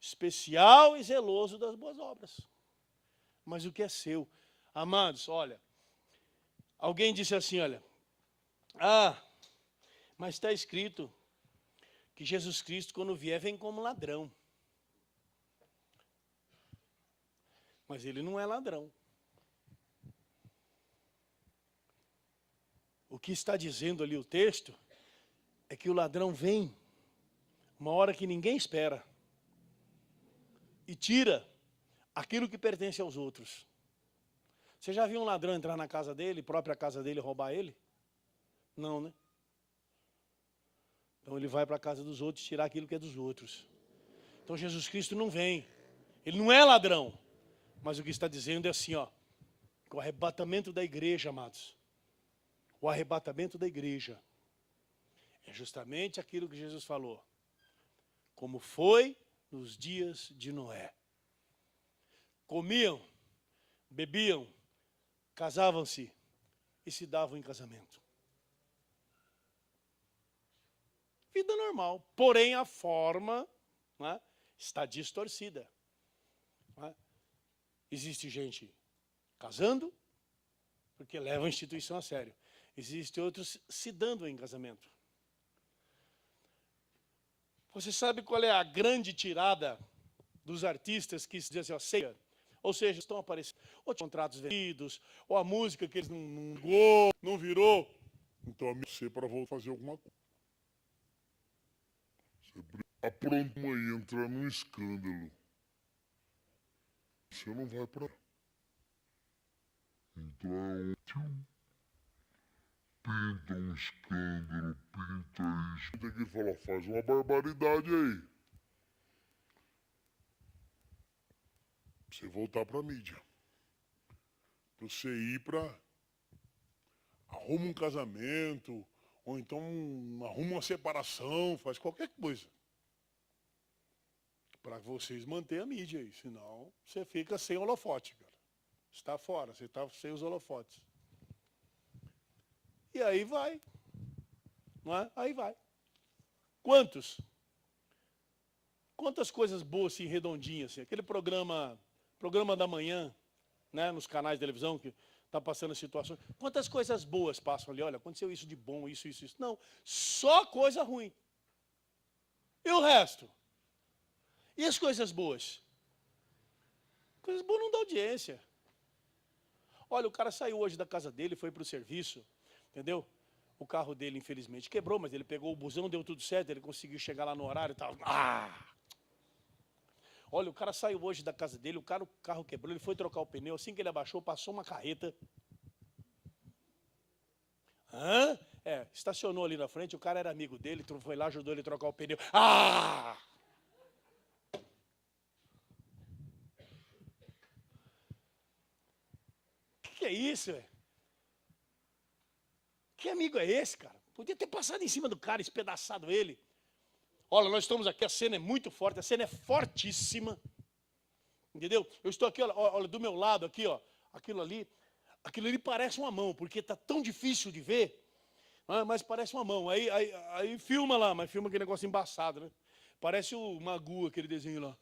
especial e zeloso das boas obras. Mas o que é seu? Amados, olha, alguém disse assim, olha, mas está escrito que Jesus Cristo, quando vier, vem como ladrão. Mas ele não é ladrão. O que está dizendo ali o texto é que o ladrão vem uma hora que ninguém espera e tira aquilo que pertence aos outros. Você já viu um ladrão entrar na casa dele, própria casa dele, e roubar ele? Não, né? Então ele vai para a casa dos outros tirar aquilo que é dos outros. Então Jesus Cristo não vem. Ele não é ladrão. Mas o que está dizendo é assim, ó. O arrebatamento da igreja, amados. O arrebatamento da igreja é justamente aquilo que Jesus falou. Como foi nos dias de Noé. Comiam, bebiam, casavam-se e se davam em casamento. Vida normal. Porém, a forma, né, está distorcida. Né? Existe gente casando, porque leva a instituição a sério. Existem outros se dando em casamento. Você sabe qual é a grande tirada dos artistas que se dizem assim, ó, ceia? Ou seja, estão aparecendo ou contratos vendidos, ou a música que eles não virou. Então, você para voltar a fazer alguma coisa. Apronta aí, entrar num escândalo. Você não vai pra. Então, pinta um escândalo, pinta isso. Tem que falar, faz uma barbaridade aí. Pra você voltar pra mídia. Pra você ir pra. Arruma um casamento, ou então arruma uma separação, faz qualquer coisa. Para vocês manterem a mídia aí, senão você fica sem holofote, cara. Está fora, você está sem os holofotes. E aí vai. Não é? Aí vai. Quantas coisas boas assim, redondinhas, assim. Aquele programa da manhã, né, nos canais de televisão que está passando situações. Quantas coisas boas passam ali? Olha, aconteceu isso de bom, isso. Não, só coisa ruim. E o resto? E as coisas boas? Coisas boas não dá audiência. Olha, o cara saiu hoje da casa dele, foi para o serviço, entendeu? O carro dele, infelizmente, quebrou, mas ele pegou o busão, deu tudo certo, ele conseguiu chegar lá no horário e tal. Olha, o cara saiu hoje da casa dele, o carro quebrou, ele foi trocar o pneu, assim que ele abaixou, passou uma carreta. Estacionou ali na frente, o cara era amigo dele, foi lá, ajudou ele a trocar o pneu. Que é isso, velho? Que amigo é esse, cara? Podia ter passado em cima do cara, espedaçado ele. Olha, nós estamos aqui, a cena é muito forte, a cena é fortíssima. Entendeu? Eu estou aqui, olha, do meu lado aqui, ó, aquilo ali parece uma mão, porque está tão difícil de ver, mas parece uma mão. Aí filma lá, mas filma aquele negócio embaçado, né? Parece o Magu, aquele desenho lá.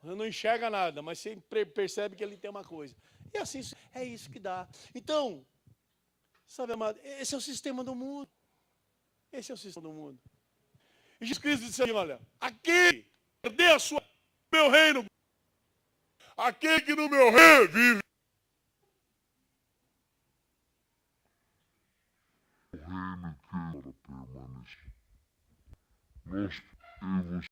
Não enxerga nada, mas você percebe que ele tem uma coisa. E assim, é isso que dá. Então, sabe, amado, esse é o sistema do mundo. Esse é o sistema do mundo. E Jesus Cristo disse assim, olha, aquele que perder a sua meu reino, aquele que no meu reino vive. O reino que para permanecer. Nós, eu, você.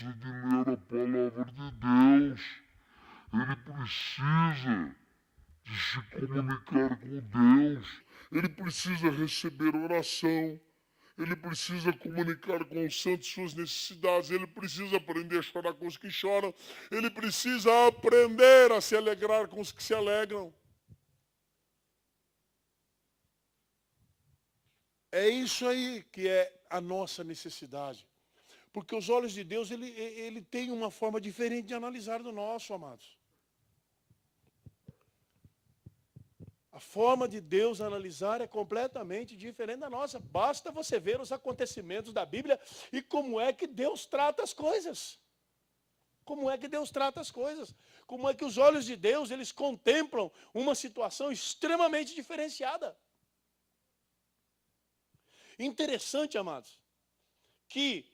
precisa de ler a palavra de Deus. Ele precisa de se comunicar com Deus. Ele precisa receber oração. Ele precisa comunicar com os santos suas necessidades. Ele precisa aprender a chorar com os que choram. Ele precisa aprender a se alegrar com os que se alegram. É isso aí que é a nossa necessidade. Porque os olhos de Deus, ele tem uma forma diferente de analisar do nosso, amados. A forma de Deus analisar é completamente diferente da nossa. Basta você ver os acontecimentos da Bíblia e como é que Deus trata as coisas. Como é que Deus trata as coisas. Como é que os olhos de Deus, eles contemplam uma situação extremamente diferenciada. Interessante, amados, que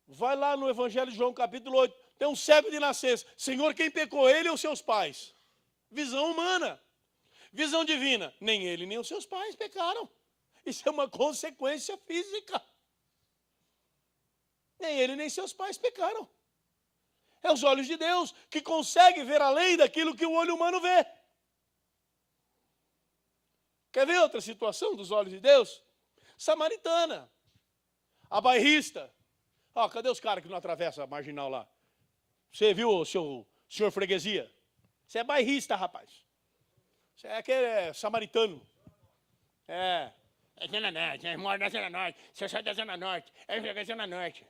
vai lá no Evangelho de João, capítulo 8, tem um cego de nascença. Senhor, quem pecou, ele ou seus pais? Visão humana. Visão divina. Nem ele, nem os seus pais pecaram. Isso é uma consequência física. Nem ele, nem seus pais pecaram. É os olhos de Deus que conseguem ver além daquilo que o olho humano vê. Quer ver outra situação dos olhos de Deus? Samaritana. A bairrista. Ó, cadê os caras que não atravessam a marginal lá? Você viu o senhor freguesia? Você é bairrista, rapaz. Você é aquele samaritano. É Zona Norte, eu moro na Zona Norte. Você sai da Zona Norte, eu jogo na Zona Norte.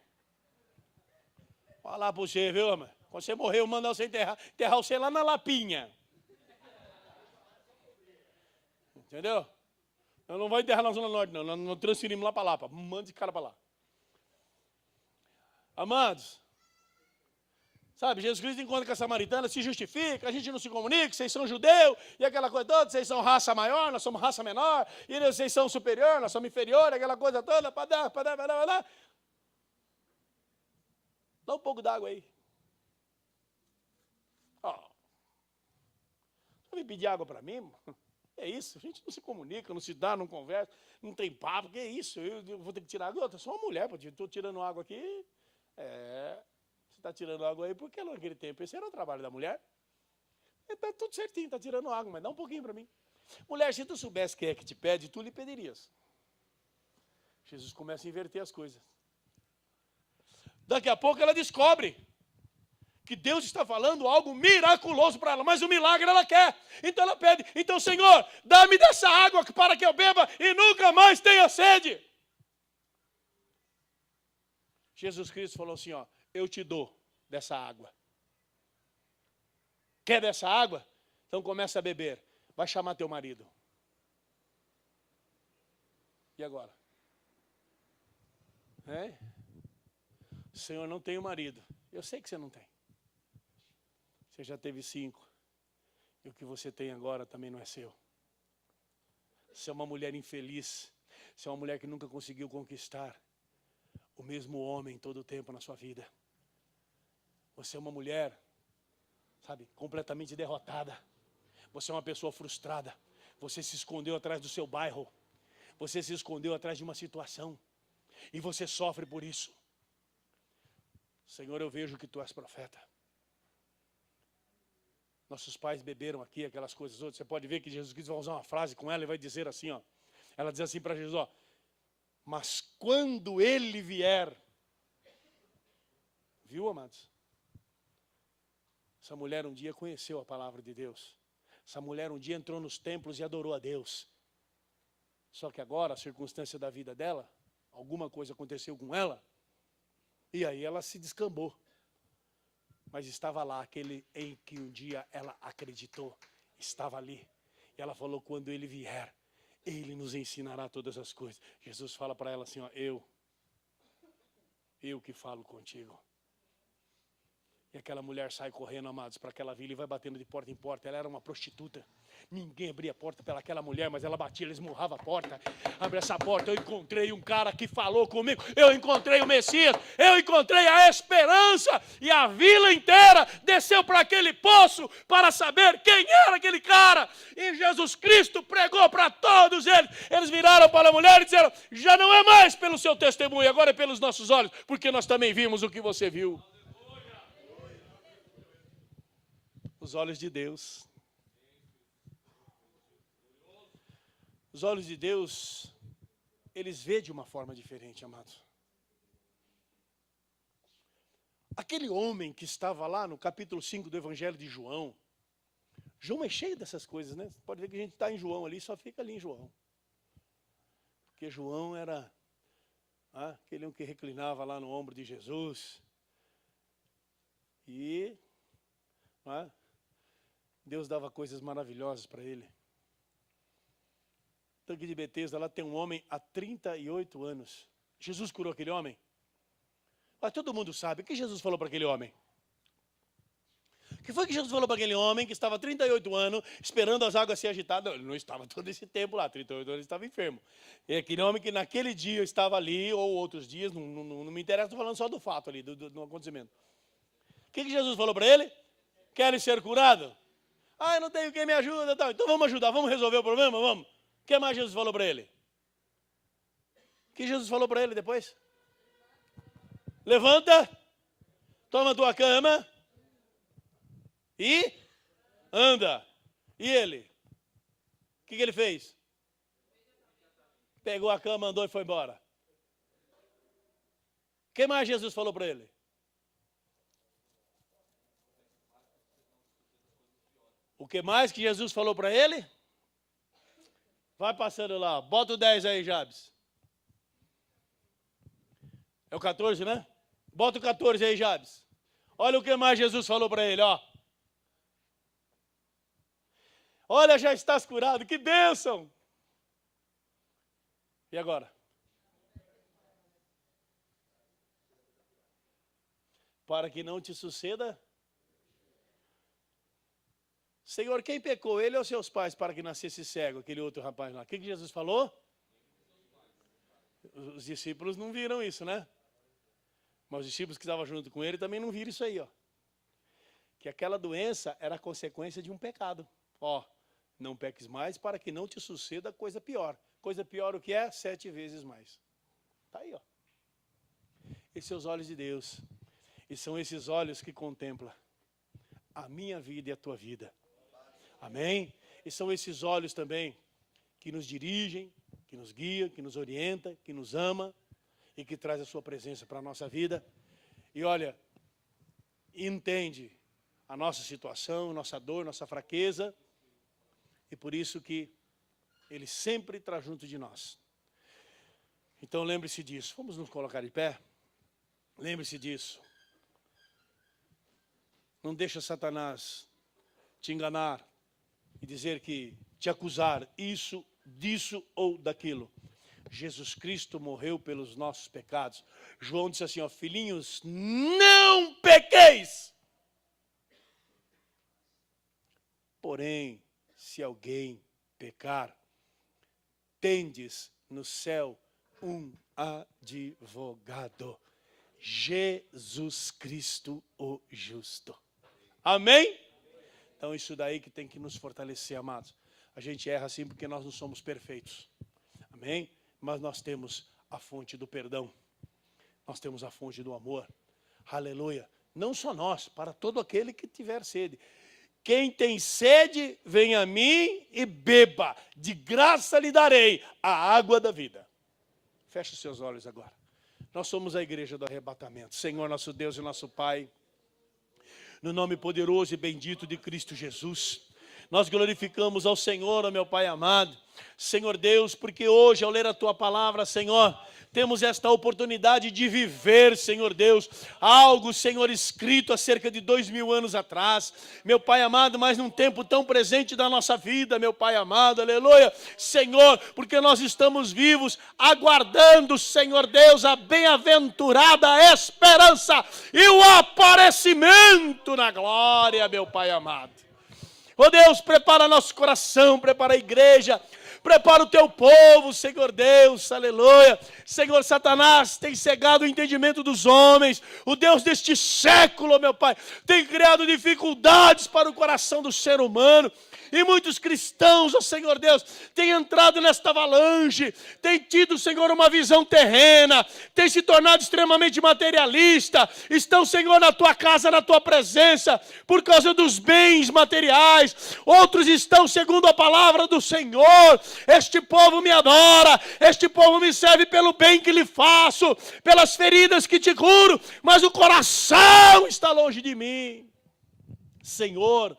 Falar pra você, viu, mano? Quando você morrer, eu mando você enterrar você lá na Lapinha. Entendeu? Eu não vou enterrar na Zona Norte, não. Nós não transferimos lá para Lapa. Manda esse cara para lá. Amados, sabe, Jesus Cristo encontra com a samaritana, se justifica, a gente não se comunica, vocês são judeus, e aquela coisa toda, vocês são raça maior, nós somos raça menor, e vocês são superior, nós somos inferior, aquela coisa toda, padá. Dá um pouco d'água aí. Ó, vai pedir água para mim? É isso, a gente não se comunica, não se dá, não conversa, não tem papo, que é isso? Eu vou ter que tirar água? Eu sou uma mulher, estou tirando água aqui. Você está tirando água aí porque naquele tempo esse era o trabalho da mulher. Está tudo certinho, está tirando água, mas dá um pouquinho para mim. Mulher, se tu soubesse quem é que te pede, tu lhe pedirias. Jesus começa a inverter as coisas. Daqui a pouco ela descobre que Deus está falando algo miraculoso para ela, mas o milagre ela quer. Então ela pede, então Senhor, dá-me dessa água para que eu beba e nunca mais tenha sede. Jesus Cristo falou assim, ó, eu te dou dessa água. Quer dessa água? Então começa a beber. Vai chamar teu marido. E agora? Senhor, não tenho marido. Eu sei que você não tem. Você já teve 5. E o que você tem agora também não é seu. Você é uma mulher infeliz. Você é uma mulher que nunca conseguiu conquistar o mesmo homem todo o tempo na sua vida. Você é uma mulher, sabe, completamente derrotada. Você é uma pessoa frustrada. Você se escondeu atrás do seu bairro. Você se escondeu atrás de uma situação. E você sofre por isso. Senhor, eu vejo que tu és profeta. Nossos pais beberam aqui aquelas coisas outras. Você pode ver que Jesus Cristo vai usar uma frase com ela e vai dizer assim, ó. Ela diz assim para Jesus, ó. Mas quando ele vier, viu, amados? Essa mulher um dia conheceu a palavra de Deus. Essa mulher um dia entrou nos templos e adorou a Deus. Só que agora, a circunstância da vida dela, alguma coisa aconteceu com ela, e aí ela se descambou. Mas estava lá aquele em que um dia ela acreditou. Estava ali. E ela falou, quando ele vier, ele nos ensinará todas as coisas. Jesus fala para ela assim, ó, eu que falo contigo. E aquela mulher sai correndo, amados, para aquela vila e vai batendo de porta em porta. Ela era uma prostituta. Ninguém abria a porta para aquela mulher, mas ela batia, ela esmurrava a porta. Abre essa porta, eu encontrei um cara que falou comigo. Eu encontrei o Messias, eu encontrei a esperança. E a vila inteira desceu para aquele poço para saber quem era aquele cara. E Jesus Cristo pregou para todos eles. Eles viraram para a mulher e disseram, já não é mais pelo seu testemunho, agora é pelos nossos olhos, porque nós também vimos o que você viu. Os olhos de Deus. Os olhos de Deus, eles veem de uma forma diferente, amados. Aquele homem que estava lá no capítulo 5 do Evangelho de João. João é cheio dessas coisas, né? Você pode ver que a gente está em João ali, só fica ali em João. Porque João era aquele um que reclinava lá no ombro de Jesus. E Deus dava coisas maravilhosas para ele. Tanque de Betesda, lá tem um homem há 38 anos. Jesus curou aquele homem. Mas todo mundo sabe. O que Jesus falou para aquele homem? O que foi que Jesus falou para aquele homem que estava há 38 anos esperando as águas se agitar? Não, ele não estava todo esse tempo lá, 38 anos ele estava enfermo. E aquele homem que naquele dia estava ali, ou outros dias, não me interessa, estou falando só do fato ali, do acontecimento. O que Jesus falou para ele? Querem ser curado? Eu não tenho quem me ajuda. Tal. Então vamos ajudar, vamos resolver o problema, vamos. O que mais Jesus falou para ele? O que Jesus falou para ele depois? Levanta, toma tua cama e anda. E ele? O que ele fez? Pegou a cama, andou e foi embora. O que mais Jesus falou para ele? O que mais que Jesus falou para ele? Vai passando lá, bota o 10 aí, Jabes. É o 14, né? Bota o 14 aí, Jabes. Olha o que mais Jesus falou para ele, ó. Olha, já estás curado, que bênção. E agora? Para que não te suceda. Senhor, quem pecou, ele ou seus pais, para que nascesse cego, aquele outro rapaz lá? O que Jesus falou? Os discípulos não viram isso, né? Mas os discípulos que estavam junto com ele também não viram isso aí, ó. Que aquela doença era consequência de um pecado. Ó, não peques mais para que não te suceda coisa pior. Coisa pior o que é? 7 vezes mais. Tá aí, ó. Esses são os olhos de Deus. E são esses olhos que contemplam a minha vida e a tua vida. Amém? E são esses olhos também que nos dirigem, que nos guia, que nos orienta, que nos ama e que traz a sua presença para a nossa vida. E olha, entende a nossa situação, nossa dor, nossa fraqueza. E por isso que Ele sempre está junto de nós. Então lembre-se disso. Vamos nos colocar de pé? Lembre-se disso. Não deixa Satanás te enganar e dizer que, te acusar isso, disso ou daquilo. Jesus Cristo morreu pelos nossos pecados. João disse assim, ó, filhinhos, não pequeis. Porém, se alguém pecar, tendes no céu um advogado, Jesus Cristo o justo. Amém? Então isso daí que tem que nos fortalecer, amados. A gente erra assim porque nós não somos perfeitos. Amém? Mas nós temos a fonte do perdão. Nós temos a fonte do amor. Aleluia. Não só nós, para todo aquele que tiver sede. Quem tem sede, vem a mim e beba. De graça lhe darei a água da vida. Feche os seus olhos agora. Nós somos a igreja do arrebatamento. Senhor, nosso Deus e nosso Pai, no nome poderoso e bendito de Cristo Jesus, Nós glorificamos ao Senhor, ó meu Pai amado. Senhor Deus, porque hoje, ao ler a Tua palavra, Senhor, temos esta oportunidade de viver, Senhor Deus, algo, Senhor, escrito há cerca de 2000 anos atrás, meu Pai amado, mas num tempo tão presente da nossa vida, meu Pai amado, aleluia, Senhor, porque nós estamos vivos, aguardando, Senhor Deus, a bem-aventurada esperança e o aparecimento na glória, meu Pai amado. Oh Deus, prepara nosso coração, prepara a igreja, prepara o teu povo, Senhor Deus, aleluia. Senhor, Satanás tem cegado o entendimento dos homens. O Deus deste século, meu Pai, tem criado dificuldades para o coração do ser humano. E muitos cristãos, ó Senhor Deus, têm entrado nesta avalanche, têm tido, Senhor, uma visão terrena, têm se tornado extremamente materialista, estão, Senhor, na tua casa, na tua presença, por causa dos bens materiais. Outros estão segundo a palavra do Senhor. Este povo me adora, este povo me serve pelo bem que lhe faço, pelas feridas que te curo, mas o coração está longe de mim. Senhor,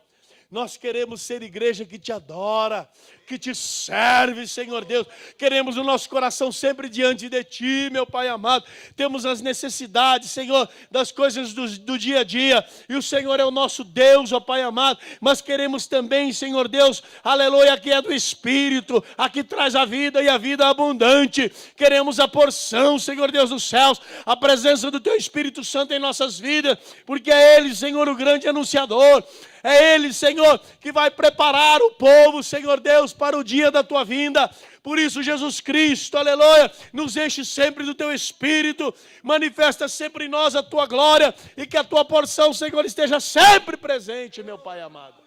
nós queremos ser igreja que te adora, que te serve, Senhor Deus. Queremos o nosso coração sempre diante de ti, meu Pai amado. Temos as necessidades, Senhor, das coisas do dia a dia. E o Senhor é o nosso Deus, ó Pai amado. Mas queremos também, Senhor Deus, aleluia, que é do Espírito, a que traz a vida e a vida abundante. Queremos a porção, Senhor Deus dos céus, a presença do teu Espírito Santo em nossas vidas, porque é Ele, Senhor, o grande anunciador. É Ele, Senhor, que vai preparar o povo, Senhor Deus, para o dia da tua vinda. Por isso, Jesus Cristo, aleluia, nos enche sempre do teu Espírito, manifesta sempre em nós a tua glória e que a tua porção, Senhor, esteja sempre presente, meu Pai amado.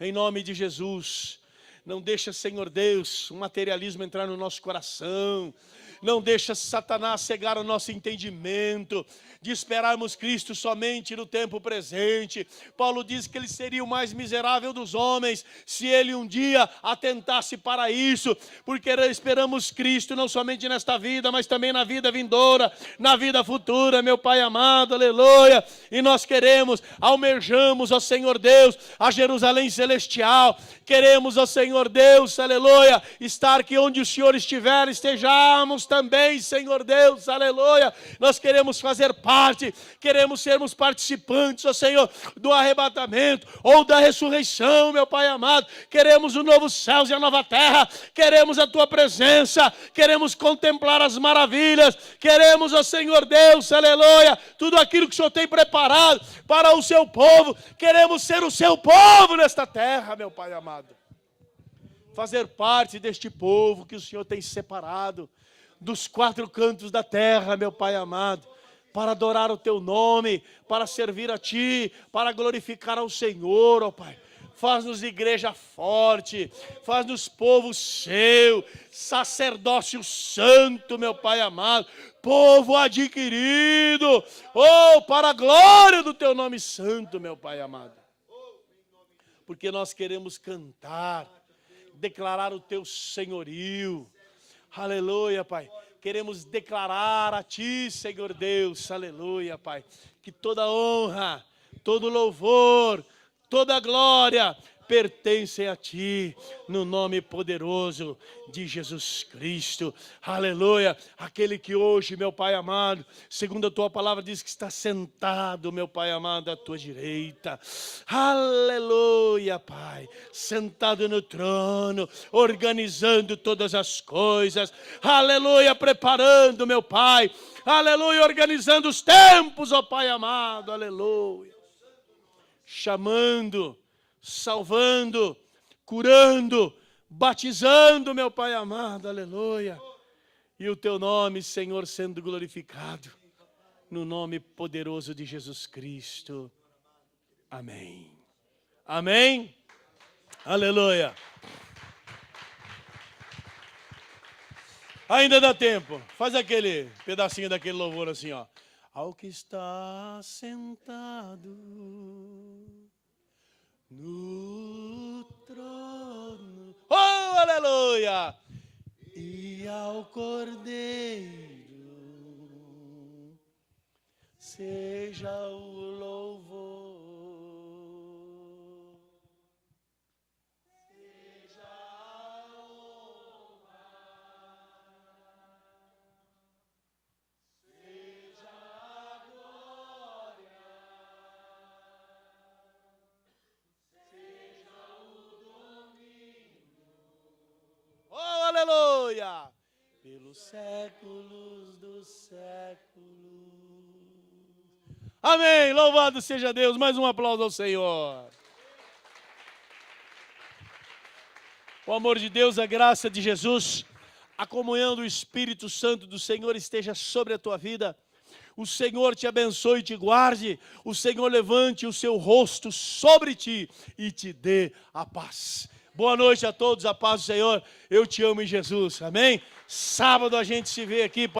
Em nome de Jesus, não deixa, Senhor Deus, o materialismo entrar no nosso coração. Não deixa Satanás cegar o nosso entendimento, de esperarmos Cristo somente no tempo presente. Paulo diz que ele seria o mais miserável dos homens, se ele um dia atentasse para isso, porque esperamos Cristo não somente nesta vida, mas também na vida vindoura, na vida futura, meu Pai amado, aleluia. E nós queremos, almejamos, ó Senhor Deus, a Jerusalém celestial. Queremos, ó Senhor Deus, aleluia, estar que onde o Senhor estiver, estejamos também, Senhor Deus, aleluia. Nós queremos fazer parte, queremos sermos participantes, ó Senhor, do arrebatamento ou da ressurreição, meu Pai amado. Queremos o novo céu e a nova terra, queremos a tua presença, queremos contemplar as maravilhas, queremos, ó Senhor Deus, aleluia, tudo aquilo que o Senhor tem preparado para o seu povo. Queremos ser o seu povo nesta terra, meu Pai amado. Fazer parte deste povo que o Senhor tem separado dos quatro cantos da terra, meu Pai amado, para adorar o teu nome, para servir a ti, para glorificar ao Senhor, ó Pai. Faz-nos igreja forte, faz-nos povo seu, sacerdócio santo, meu Pai amado, povo adquirido, oh, para a glória do teu nome santo, meu Pai amado. Porque nós queremos cantar, declarar o teu senhorio. Aleluia, Pai. Queremos declarar a Ti, Senhor Deus, aleluia, Pai, que toda honra, todo louvor, toda glória pertencem a Ti, no nome poderoso de Jesus Cristo, aleluia. Aquele que hoje, meu Pai amado, segundo a Tua palavra diz que está sentado, meu Pai amado, à Tua direita, aleluia, Pai, sentado no trono, organizando todas as coisas, aleluia, preparando, meu Pai, aleluia, organizando os tempos, ó Pai amado, aleluia, chamando, salvando, curando, batizando, meu Pai amado, aleluia. E o teu nome, Senhor, sendo glorificado, no nome poderoso de Jesus Cristo. Amém. Amém. Aleluia. Ainda dá tempo. Faz aquele pedacinho daquele louvor assim, ó. Ao que está sentado no trono, oh, aleluia, e ao Cordeiro seja o louvor. dos séculos dos séculos. Amém. Louvado seja Deus. Mais um aplauso ao Senhor. O amor de Deus, a graça de Jesus, a comunhão do Espírito Santo do Senhor esteja sobre a tua vida. O Senhor te abençoe e te guarde. O Senhor levante o seu rosto sobre ti e te dê a paz. Boa noite a todos, a paz do Senhor. Eu te amo em Jesus, amém? Sábado a gente se vê aqui.